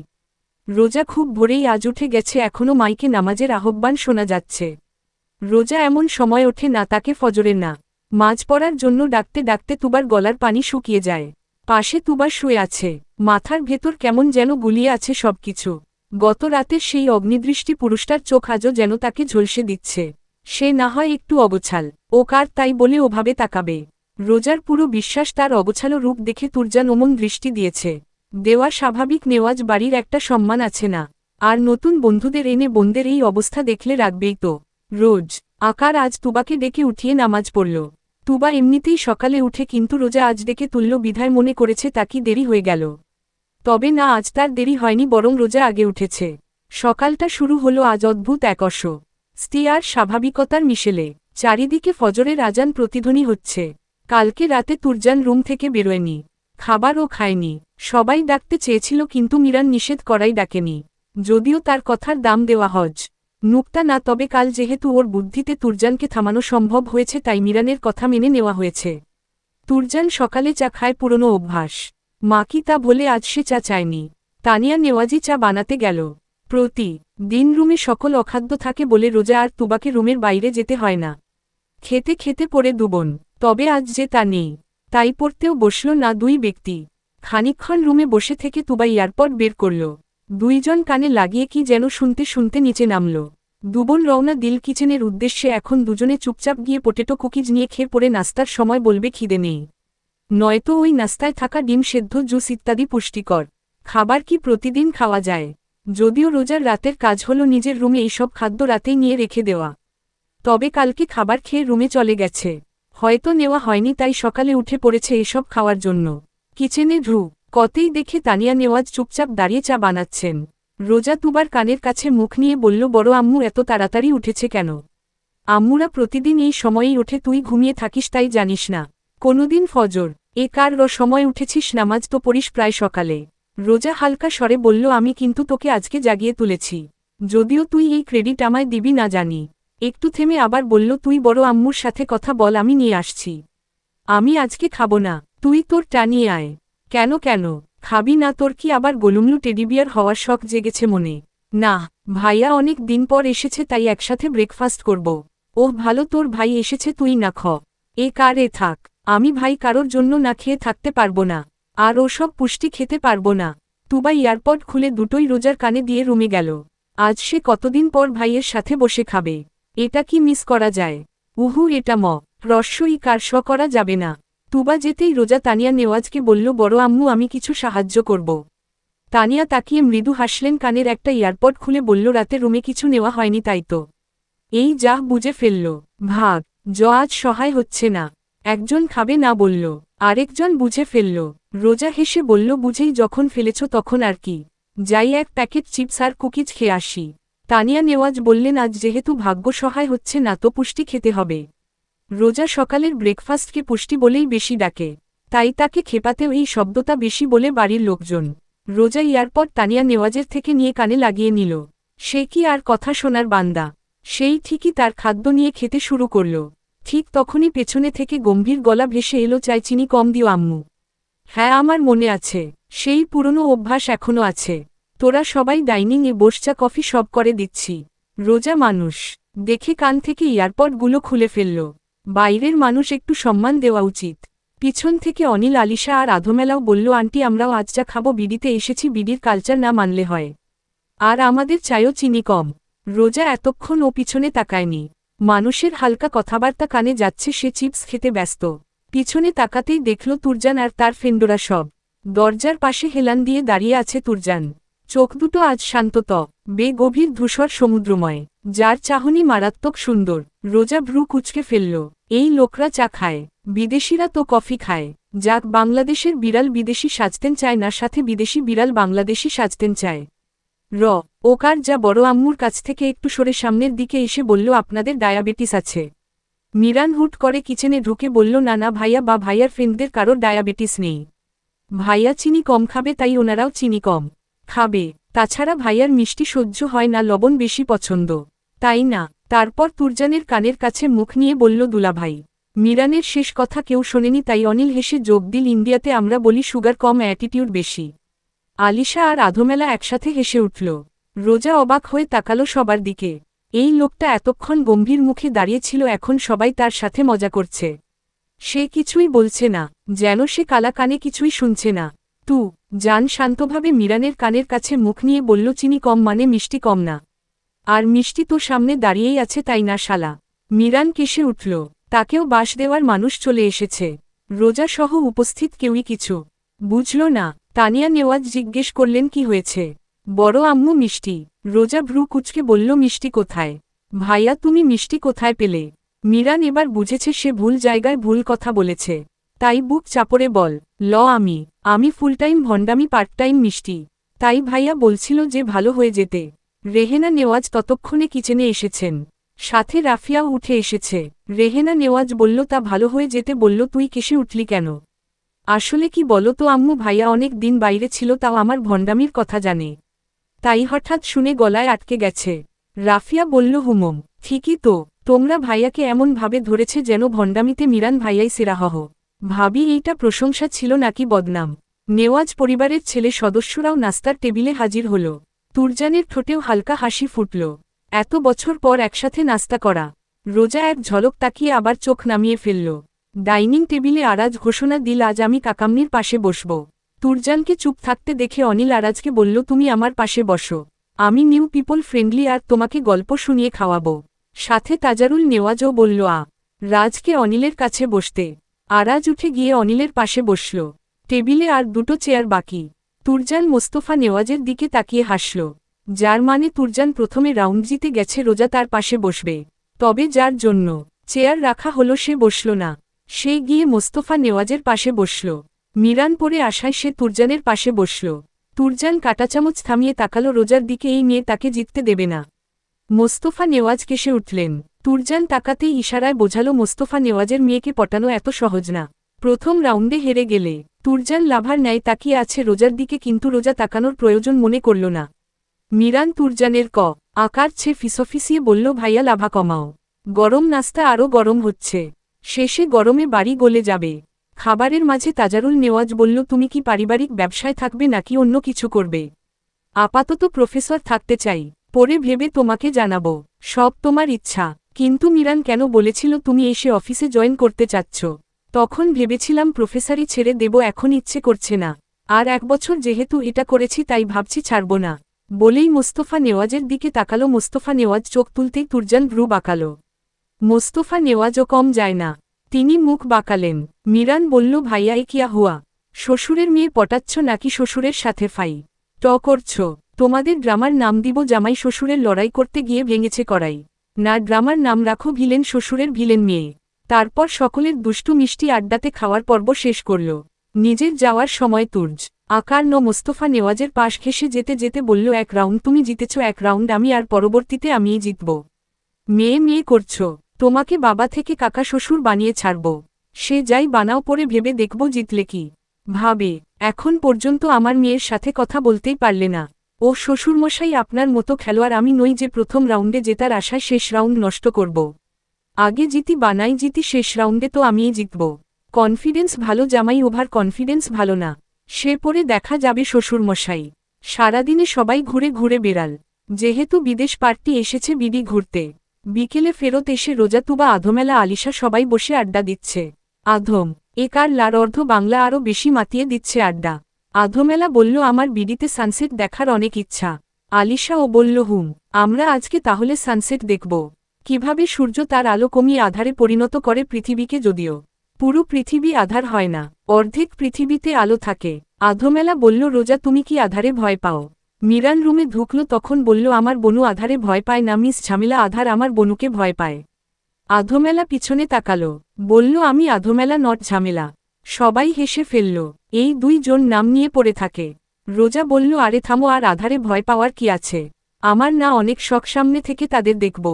রোজা খুব ভোরেই আজ উঠে গেছে, এখনও মাইকে নামাজের আহ্বান শোনা যাচ্ছে। রোজা এমন সময় ওঠে না তাকে ফজরের না মাঝ পড়ার জন্য ডাকতে ডাকতে তুবার গলার পানি শুকিয়ে যায়। পাশে তুবার শুয়ে আছে। মাথার ভেতর কেমন যেন গুলিয়ে আছে সবকিছু। গত রাতের সেই অগ্নিদৃষ্টি পুরুষটার চোখ আজও যেন তাকে ঝলসে দিচ্ছে। সে না হয় একটু অগোছাল, ও কার তাই বলে ওভাবে তাকাবে? রোজার পুরো বিশ্বাস তার অগোছালো রূপ দেখে তুরজান ওমন দৃষ্টি দিয়েছে। দেওয়া স্বাভাবিক, নেওয়াজ বাড়ির একটা সম্মান আছে না? আর নতুন বন্ধুদের এনে বোনদের এই অবস্থা দেখলে রাখবেই তো। রোজ আকার আজ তুবাকে ডেকে উঠিয়ে নামাজ পড়ল। তুবা এমনিতেই সকালে উঠে, কিন্তু রোজা আজ ডেকে তুলল বিধায় মনে করেছে তাকি দেরি হয়ে গেল। তবে না, আজ তার দেরি হয়নি, বরং রোজা আগে উঠেছে। সকালটা শুরু হলো আজ অদ্ভুত এক স্টিয়ার স্বাভাবিকতার মিশেলে। চারিদিকে ফজরের আজান প্রতিধ্বনি হচ্ছে। কালকে রাতে তুরজান রুম থেকে বেরোয়নি। খাবারও খায়নি। সবাই ডাকতে চেয়েছিল কিন্তু মিরান নিষেধ করাই ডাকেনি। যদিও তার কথার দাম দেওয়া হজ নুক্তা না, তবে কাল যেহেতু ওর বুদ্ধিতে তুরজানকে থামানো সম্ভব হয়েছে তাই মিরানের কথা মেনে নেওয়া হয়েছে। তুরজান সকালে চা খায়, পুরনো অভ্যাস। মা কি তা বলে আজ সে চা চায়নি। তানিয়া নেওয়াজি চা বানাতে গেল। প্রতি দিন রুমে সকল অখাদ্য থাকে বলে রোজা আর তুবাকে রুমের বাইরে যেতে হয় না। খেতে খেতে পড়ে দুবন। তবে আজ যে তা নেই, তাই পড়তেও বসল না দুই ব্যক্তি। খানিকক্ষণ রুমে বসে থেকে তুবা ইয়ারপড বের করল। দুইজন কানে লাগিয়ে কি যেন শুনতে শুনতে নিচে নামল। দুবন রওনা দিল কিচেনের উদ্দেশ্যে। এখন দুজনে চুপচাপ গিয়ে পোটেটো কুকিজ নিয়ে খেয়ে পড়ে নাস্তার সময় বলবে খিদে নেই। নয়তো ওই নাস্তায় থাকা ডিম সেদ্ধ, জুস ইত্যাদি পুষ্টিকর খাবার কি প্রতিদিন খাওয়া যায়? যদিও রোজার রাতের কাজ হলো নিজের রুমে এইসব খাদ্য রাতেই নিয়ে রেখে দেওয়া। তবে কালকে খাবার খেয়ে রুমে চলে গেছে। হয়তো নেওয়া হয়নি তাই সকালে উঠে পড়েছে এসব খাওয়ার জন্য। কিচেনে কতেই দেখে তানিয়া নেওয়াজ চুপচাপ দাঁড়িয়ে চা বানাচ্ছেন। রোজা তুবার কানের কাছে মুখ নিয়ে বলল, বড় আম্মু এত তাড়াতাড়ি উঠেছে কেন? আম্মুরা প্রতিদিন এই সময়েই ওঠে, তুই ঘুমিয়ে থাকিস তাই জানিস না? কোনোদিন ফজর এ কার সময় উঠেছিস? নামাজ তো পড়িস প্রায় সকালে। রোজা হালকা স্বরে বলল, আমি কিন্তু তোকে আজকে জাগিয়ে তুলেছি। যদিও তুই এই ক্রেডিট আমায় দিবি না জানি। একটু থেমে আবার বলল, তুই বড় আম্মুর সাথে কথা বল, আমি নিয়ে আসছি। আমি আজকে খাবো না, তুই তোর টা নিয়ে আয়। কেন খাবি না? তোর কি আবার গোলুমলু টেডিবিয়ার হওয়ার শখ জেগেছে মনে? না, ভাইয়া অনেক দিন পর এসেছে তাই একসাথে ব্রেকফাস্ট করব। ওহ ভালো, তোর ভাই এসেছে, তুই না খ। এ কার এ থাক, আমি ভাই কারোর জন্য না খেয়ে থাকতে পারবো না। আর ওসব পুষ্টি খেতে পারবো না। তুবা ইয়ারপড খুলে দুটোই রোজার কানে দিয়ে রুমে গেল। আজ সে কতদিন পর ভাইয়ের সাথে বসে খাবে। এটা কি মিস করা যায়? উহু, এটা রস্যই কার স করা যাবে না। তুবা যেতেই রোজা তানিয়া নেওয়াজকে বলল, বড় আম্মু আমি কিছু সাহায্য করব। তানিয়া তাকিয়ে মৃদু হাসলেন, কানের একটা ইয়ারপড খুলে বলল, রাতে রুমে কিছু নেওয়া হয়নি তাই তো? এই যা বুঝে ফেলল। ভাগ আজ সহায় হচ্ছে না। একজন খাবে না বলল, আরেকজন বুঝে ফেলল। রোজা হেসে বলল, বুঝেই যখন ফেলেছ তখন আর কি, যাই এক প্যাকেট চিপস আর কুকিজ খেয়ে আসি। তানিয়া নেওয়াজ বললেন, আজ যেহেতু ভাগ্য সহায় হচ্ছে না তো পুষ্টি খেতে হবে। রোজা সকালের ব্রেকফাস্টকে পুষ্টি বলেই বেশি ডাকে, তাই তাকে খেপাতেও এই শব্দটা বেশি বলে বাড়ির লোকজন। রোজা ইয়ারপড তানিয়া নেওয়াজের থেকে নিয়ে কানে লাগিয়ে নিল। সে কি আর কথা শোনার বান্দা, সেই ঠিকই তার খাদ্য নিয়ে খেতে শুরু করল। ঠিক তখনই পেছনে থেকে গম্ভীর গলা ভেসে এলো, চাই চিনি কম দিও আম্মু। হ্যাঁ আমার মনে আছে, সেই পুরনো অভ্যাস এখনো আছে। তোরা সবাই ডাইনিংয়ে বসচা কফি সব করে দিচ্ছি। রোজা মানুষ দেখে কান থেকে ইয়ারপডগুলো খুলে ফেলল। বাইরের মানুষ একটু সম্মান দেওয়া উচিত। পিছন থেকে অনিল, আলিশা আর আধমেলাও বলল, আন্টি আমরাও আজ চা খাবো, বিড়িতে এসেছি, বিড়ির কালচার না মানলে হয়। আর আমাদের চাইও চিনি কম। রোজা এতক্ষণ ও পিছনে তাকায়নি। মানুষের হালকা কথাবার্তা কানে যাচ্ছে, সে চিপস খেতে ব্যস্ত। পিছনে তাকাতেই দেখল তুরজান আর তার ফ্রেন্ডরা সব। দরজার পাশে হেলান দিয়ে দাঁড়িয়ে আছে তুরজান। চোখ দুটো আজ শান্তত, গভীর ধূসর সমুদ্রময়, যার চাহনি মারাত্মক সুন্দর। রোজা ভ্রু কুঁচকে ফেলল। এই লোকরা চা খায়, বিদেশিরা তো কফি খায়। যাক, বাংলাদেশের বিড়াল বিদেশি সাজতেন চায় না, সাথে বিদেশি বিড়াল বাংলাদেশি সাজতেন চায়। ওকার যা বড় আম্মুর কাছ থেকে একটু সরে সামনের দিকে এসে বলল, আপনাদের ডায়াবেটিস আছে? মিরান হুট করে কিচেনে ঢুকে বলল, না না ভাইয়া বা ভাইয়ার ফ্রেন্ডদের কারোর ডায়াবেটিস নেই। ভাইয়া চিনি কম খাবে তাই ওনারাও চিনি কম খাবে। তাছাড়া ভাইয়ার মিষ্টি সহ্য হয় না, লবণ বেশি পছন্দ। তাই না? তারপর তুরজানের কানের কাছে মুখ নিয়ে বলল, দুলাভাই। মিরানের শেষ কথা কেউ শোনেনি তাই অনিল হেসে যোগ দিল, ইন্ডিয়াতে আমরা বলি সুগার কম, অ্যাটিটিউড বেশি। আলিশা আর আধমেলা একসাথে হেসে উঠল। রোজা অবাক হয়ে তাকালো সবার দিকে। এই লোকটা এতক্ষণ গম্ভীর মুখে দাঁড়িয়েছিল, এখন সবাই তার সাথে মজা করছে। সে কিছুই বলছে না, যেন সে কালা কানে কিছুই শুনছে না। জান শান্তভাবে মিরানের কানের কাছে মুখ নিয়ে বলল, চিনি কম মানে মিষ্টি কম না। আর মিষ্টি তো সামনে দাঁড়িয়েই আছে তাই না শালা? মিরান কেসে উঠল। তাকেও বাস দেওয়ার মানুষ চলে এসেছে। রোজা সহ উপস্থিত কেউই কিছু বুঝল না। তানিয়া নেওয়াজ জিজ্ঞেস করলেন, কি হয়েছে? বড় আম্মু মিষ্টি। রোজা ভ্রু কুচকে বলল, মিষ্টি কোথায়? ভাইয়া তুমি মিষ্টি কোথায় পেলে? মিরান এবার বুঝেছে সে ভুল জায়গায় ভুল কথা বলেছে, তাই বুক চাপড়ে বল, আমি ফুলটাইম ভণ্ডামি, পার্ট টাইম মিষ্টি। তাই ভাইয়া বলছিল যে ভালো হয়ে যেতে। রেহেনা নেওয়াজ ততক্ষণে কিচেনে এসেছেন, সাথে রাফিয়াও উঠে এসেছে। রেহেনা নেওয়াজ বলল, তা ভালো হয়ে যেতে বলল, তুই কেসে উঠলি কেন? আসলে কি বলো তো আম্মু, ভাইয়া অনেক দিন বাইরে ছিল, তাও আমার ভণ্ডামির কথা জানে, তাই হঠাৎ শুনে গলায় আটকে গেছে। রাফিয়া বলল, হুমম ঠিকই তো, তোমরা ভাইয়াকে এমন ভাবে ধরেছে যেন ভণ্ডামিতে মিরান ভাইয়াই সেরাহহ। ভাবি এইটা প্রশংসা ছিল নাকি বদনাম? নেওয়াজ পরিবারের ছেলে সদস্যরাও নাস্তার টেবিলে হাজির হল। তুরজানের ঠোঁটেও হালকা হাসি ফুটল। এত বছর পর একসাথে নাস্তা করা। রোজা এক ঝলক তাকিয়ে আবার চোখ নামিয়ে ফেলল। ডাইনিং টেবিলে আরাজ ঘোষণা দিল, আজ আমি কাকাম্নির পাশে বসব। তুরজানকে চুপ থাকতে দেখে অনিল আরাজকে বলল, তুমি আমার পাশে বসো, আমি নিউ পিপল ফ্রেন্ডলি আর তোমাকে গল্প শুনিয়ে খাওয়াবো। সাথে তাজারুল নেওয়াজও বলল, রাজকে অনিলের কাছে বসতে। আরাজ উঠে গিয়ে অনিলের পাশে বসল। টেবিলে আর দুটো চেয়ার বাকি। তুরজান মোস্তফা নেওয়াজের দিকে তাকিয়ে হাসল, যার মানে তুরজান প্রথমে রাউন্ড জিতে গেছে, রোজা তার পাশে বসবে। তবে যার জন্য চেয়ার রাখা হলো সে বসল না, সে গিয়ে মোস্তফা নেওয়াজের পাশে বসল। মিরান পরে আসায় সে তুরজানের পাশে বসল। তুরজান কাঁটাচামচ থামিয়ে তাকালো রোজার দিকে, এই মেয়ে তাকে জিততে দেবে না। মোস্তফা নেওয়াজ কেসে উঠলেন। তুরজান তাকাতেই ইশারায় বোঝালো, মোস্তফা নেওয়াজের মেয়েকে পটানো এত সহজ না। প্রথম রাউন্ডে হেরে গেলে। তুরজান লাভার ন্যায় তাকিয়ে আছে রোজার দিকে, কিন্তু রোজা তাকানোর প্রয়োজন মনে করল না। মিরান তুরজানের আকার ছে ফিসফিসিয়ে বলল, ভাইয়া লাভা কমাও, গরম নাস্তা আরও গরম হচ্ছে, শেষে গরমে বাড়ি গলে যাবে। খাবারের মাঝে তাজারুল নেওয়াজ বলল, তুমি কি পারিবারিক ব্যবসায় থাকবে নাকি অন্য কিছু করবে? আপাতত প্রফেসর থাকতে চাই, পরে ভেবে তোমাকে জানাবো। সব তোমার ইচ্ছা। কিন্তু মিরান কেন বলেছিল তুমি এসে অফিসে জয়েন করতে চাচ্ছ? তখন ভেবেছিলাম প্রফেসরই ছেড়ে দেব, এখন ইচ্ছে করছে না। আর 1 বছর যেহেতু এটা করেছি তাই ভাবছি ছাড়ব না। বলেই মোস্তফা নেওয়াজের দিকে তাকালো। মোস্তফা নেওয়াজ চোখ তুলতেই তুরজান ভ্রু বাঁকালো। মোস্তফা নেওয়াজও কম যায় না, তিনি মুখ বাঁকালেন। মিরান বলল, ভাইয়া এ কিয়া হুয়া? শ্বশুরের মেয়ে পটাচ্ছ নাকি শ্বশুরের সাথে ফাই করছ? তোমাদের ড্রামার নাম দিব জামাই শ্বশুরের লড়াই করতে গিয়ে ভেঙেছে কড়াই। না, ড্রামার নাম রাখো ভিলেন শ্বশুরের ভিলেন মেয়ে। তারপর সকলের দুষ্টু মিষ্টি আড্ডাতে খাওয়ার পর্ব শেষ করল। নিজের যাওয়ার সময় তুর্জ আকার মোস্তফা নেওয়াজের পাশ ঘেঁষে যেতে যেতে বলল, 1 রাউন্ড তুমি জিতেছ, 1 রাউন্ড আমি, আর পরবর্তীতে আমিই জিতব। মেয়ে মেয়ে করছ, তোমাকে বাবা থেকে কাকা শ্বশুর বানিয়ে ছাড়ব। সে যাই বানাও, পরে ভেবে দেখব জিতলে কি ভাবে। এখন পর্যন্ত আমার মেয়ের সাথে কথা বলতেই পারলে না। ও শ্বশুরমশাই, আপনার মতো খেলোয়াড় আমি নই যে প্রথম রাউন্ডে জেতার আশায় শেষ রাউন্ড নষ্ট করব। আগে জিতি বানাই জিতি, শেষ রাউন্ডে তো আমিই জিতব। কনফিডেন্স ভালো জামাই, ওভার কনফিডেন্স ভালো না। সে পরে দেখা যাবে শ্বশুরমশাই। সারাদিনে সবাই ঘুরে ঘুরে বেড়াল, যেহেতু বিদেশ পার্টি এসেছে বিডি ঘুরতে। বিকেলে ফেরত এসে রোজাতুবা আধমেলা আলিশা সবাই বসে আড্ডা দিচ্ছে। আধম একার লার অর্ধ বাংলা আরও বেশি মাতিয়ে দিচ্ছে আড্ডা। আধমেলা বলল, আমার বিডিতে সানসেট দেখার অনেক ইচ্ছা। আলিশাও বলল, আমরা আজকে তাহলে সানসেট দেখব, কিভাবে সূর্য তার আলো কমিয়ে আধারে পরিণত করে পৃথিবীকে। যদিও পুরো পৃথিবী আধার হয় না, অর্ধেক পৃথিবীতে আলো থাকে। আধমেলা বলল, রোজা তুমি কি আধারে ভয় পাও? মিরান রুমে ঢুকল, তখন বলল, আমার বনু আধারে ভয় পায় না মিস ঝামেলা, আধার আমার বনুকে ভয় পায়। আধমেলা পিছনে তাকালো, বলল, আমি আধমেলা নট ঝামেলা। সবাই হেসে ফেলল। এই 2 জন নাম নিয়ে পড়ে থাকে। রোজা বলল, আরে থামো, আর আধারে ভয় পাওয়ার কি আছে? আমার না অনেক শখ, সামনে থেকে তাদের দেখব।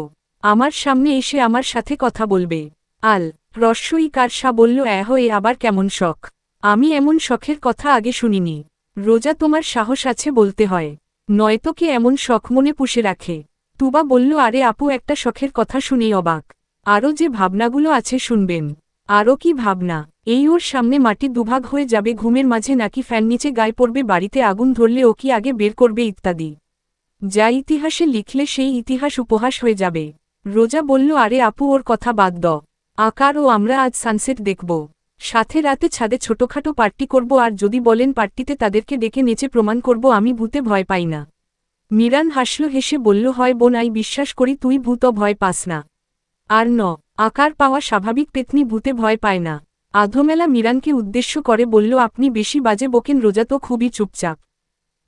আমার সামনে এসে আমার সাথে কথা বলবে। আল রস্যই কারসা বলল, এ আবার কেমন শখ? আমি এমন শখের কথা আগে শুনিনি। রোজা, তোমার সাহস আছে বলতে হয়, নয়তো কে এমন শখ মনে পুষে রাখে? তুবা বলল, আরে আপু, একটা শখের কথা শুনেই অবাক। আরও যে ভাবনাগুলো আছে শুনবেন। আরও কি ভাবনা? এই ওর সামনে মাটি দুভাগ হয়ে যাবে ঘুমের মাঝে, নাকি ফ্যান নিচে গায়ে পড়বে, বাড়িতে আগুন ধরলে ও কি আগে বের করবে, ইত্যাদি। যা ইতিহাসে লিখলে সেই ইতিহাস উপহাস হয়ে যাবে। রোজা বলল, আরে আপু, ওর কথা বাদ দাও। আকার ও আমরা আজ সানসেট দেখব, সাথে রাতে ছাদে ছোটখাটো পার্টি করব, আর যদি বলেন পার্টিতে তাদেরকে ডেকে নেচে প্রমাণ করব আমি ভূতে ভয় পাই না। মিরান হাসল, হেসে বলল, হয় বোন, আই বিশ্বাস করি তুই ভূত ভয় পাস না। আর আকার পাওয়া স্বাভাবিক, পেতনি ভূতে ভয় পায় না। আধমেলা মিরানকে উদ্দেশ্য করে বলল, আপনি বেশি বাজে বকেন। রোজা তো খুবই চুপচাপ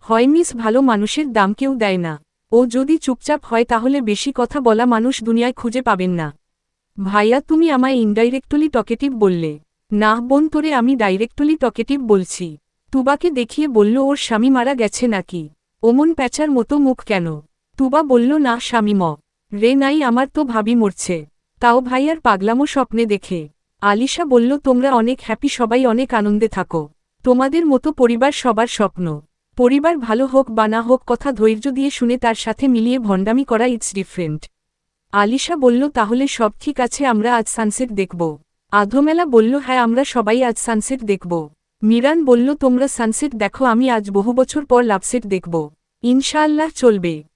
হয় মিস, ভালো মানুষের দাম কেউ দেয় না। ও যদি চুপচাপ হয় তাহলে বেশি কথা বলা মানুষ দুনিয়ায় খুঁজে পাবেন না। ভাইয়া, তুমি আমায় ইনডাইরেক্টলি টকেটিভ বললে। না বোন, তোরে আমি ডাইরেক্টলি টকেটিভ বলছি। তুবাকে দেখিয়ে বলল, ওর স্বামী মারা গেছে নাকি? ওমন প্যাঁচার মতো মুখ কেন? তুবা বলল, না স্বামী রে নাই, আমার তো ভাবি মরছে। তাও ভাইয়ার পাগলামো স্বপ্নে দেখে। আলিশা বলল, তোমরা অনেক হ্যাপি, সবাই অনেক আনন্দে থাকো। তোমাদের মতো পরিবার সবার স্বপ্ন। পরিবার ভালো হোক বা না হোক, কথা ধৈর্য দিয়ে শুনে তার সাথে মিলিয়ে ভণ্ডামি করা ইটস ডিফারেন্ট। আলিশা বলল, তাহলে সব ঠিক আছে, আমরা আজ সানসেট দেখব। আধমেলা বলল, হ্যাঁ, আমরা সবাই আজ সানসেট দেখব। মিরান বলল, তোমরা সানসেট দেখো, আমি আজ বহু বছর পর লাভসেট দেখব। ইনশাআল্লাহ চলবে।